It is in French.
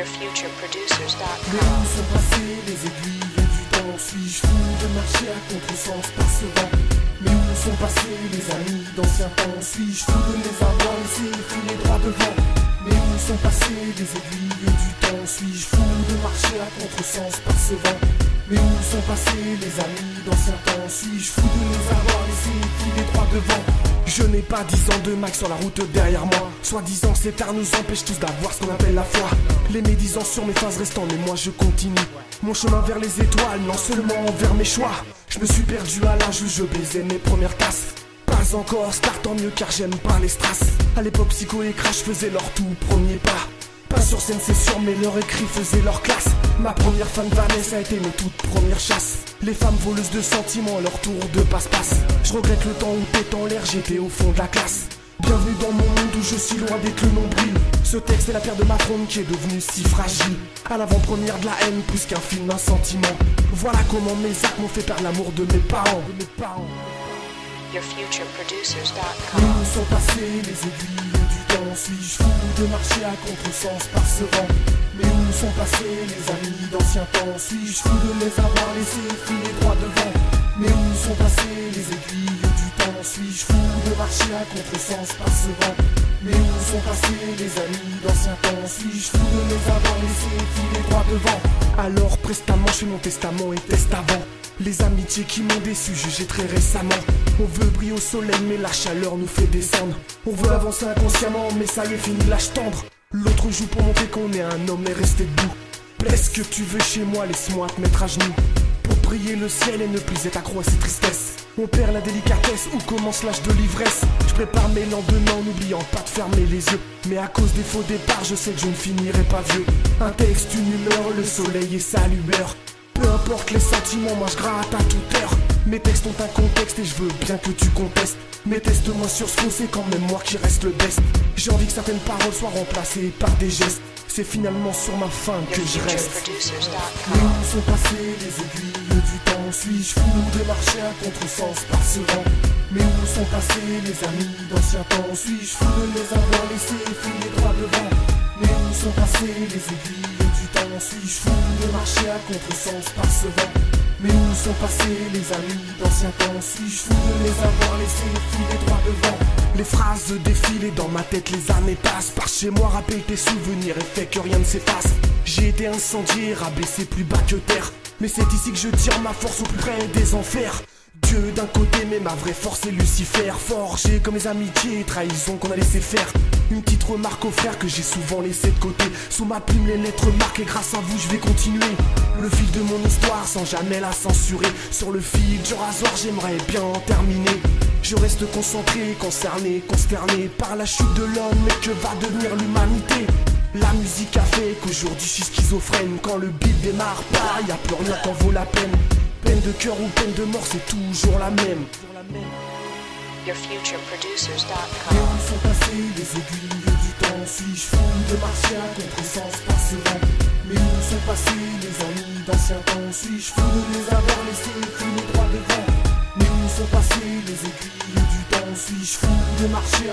Mais où sont passées les aiguilles du temps? Suis-je fou de marcher à contresens par ce vent? Mais où sont passés les amis d'anciens temps? Suis-je fou de les avoir laissés filer droit devant? Mais où sont passées les aiguilles du temps? Suis-je fou de marcher à contresens par ce vent? Mais où sont passés les amis d'anciens temps? Suis-je fou de les avoir laissés filer droit devant? Je n'ai pas 10 ans de max sur la route derrière moi. Soi-disant cet art nous empêche tous d'avoir ce qu'on appelle la foi. Les médisants sur mes phases restant, mais moi je continue mon chemin vers les étoiles, non seulement vers mes choix. Je me suis perdu à l'âge où je baisais mes premières tasses. Pas encore star, tant mieux car j'aime pas les strass. À l'époque Psycho et Crash faisaient leur tout premier pas. Pas sur scène c'est sûr, mais leur écrit faisait leur classe. Ma première fan Vanessa a été mes toutes premières chasses. Les femmes voleuses de sentiments à leur tour de passe-passe. Je regrette le temps où t'étais en l'air, j'étais au fond de la classe. Bienvenue dans mon monde où je suis loin d'être le nombril. Ce texte est la pierre de ma trône qui est devenue si fragile. À l'avant-première de la haine plus qu'un film, un sentiment. Voilà comment mes actes m'ont fait perdre l'amour de mes parents. Mais où sont passées les aiguilles du temps? Suis-je fou de marcher à contresens par ce vent? Mais où sont passés les amis d'anciens temps? Suis-je fou de les avoir laissés filer droit devant? Mais où sont passées les aiguilles du temps? Suis-je fou de marcher à contresens par ce vent? Mais où sont passés les amis d'anciens temps? Suis-je fou de les avoir laissés filer droit devant? Alors prestamment je fais mon testament et teste avant les amitiés qui m'ont déçu, jugé très récemment. On veut briller au soleil mais la chaleur nous fait descendre. On veut avancer inconsciemment mais ça y est fini l'âge tendre. L'autre joue pour montrer qu'on est un homme et rester debout. Blesse que tu veux chez moi, laisse-moi te mettre à genoux. Pour prier le ciel et ne plus être accro à ses tristesses. On perd la délicatesse où commence l'âge de l'ivresse. Je prépare mes lendemains en n'oubliant pas de fermer les yeux. Mais à cause des faux départs je sais que je ne finirai pas vieux. Un texte, une humeur, le soleil et sa lueur. Peu importe les sentiments, moi je gratte à toute heure. Mes textes ont un contexte et je veux bien que tu contestes. Mais teste-moi sur ce fond, c'est quand même moi qui reste le best. J'ai envie que certaines paroles soient remplacées par des gestes. C'est finalement sur ma fin que je reste. Mais où sont passées les aiguilles du temps? Suis-je fou de marcher à contresens par ce vent? Mais où sont passés les amis d'anciens temps? Suis-je fou de les avoir laissés filer droit devant? Mais où sont passées les aiguilles du temps? Suis-je fou de marcher à contresens par ce vent? Mais où sont passés les amis d'anciens temps? Suis-je fou de les avoir laissés filer droit devant? Les phrases défilent dans ma tête, les années passent. Par chez moi, rappelle tes souvenirs et fais que rien ne s'efface. J'ai été incendié, rabaissé plus bas que terre. Mais c'est ici que je tire ma force au plus près des enfers. Dieu d'un côté mais ma vraie force est Lucifer. Forgé comme les amitiés et trahisons qu'on a laissé faire. Une petite remarque aux frères que j'ai souvent laissé de côté. Sous ma plume les lettres marquent et grâce à vous je vais continuer le fil de mon histoire sans jamais la censurer. Sur le fil du rasoir j'aimerais bien en terminer. Je reste concentré, concerné, consterné par la chute de l'homme. Mais que va devenir l'humanité? La musique a fait qu'aujourd'hui je suis schizophrène. Quand le beat démarre pas, y a plus rien qu'en vaut la peine. Peine de cœur ou peine de mort, c'est toujours la même. Mais où sont passées les aiguilles du temps? Suis-je fou de marcher à contresens par ce vent? Mais où sont passés les amis d'anciens temps? Suis-je fou de les avoir laissés filer droit devant? Mais où sont passées les aiguilles du temps? Suis-je fou de marcher à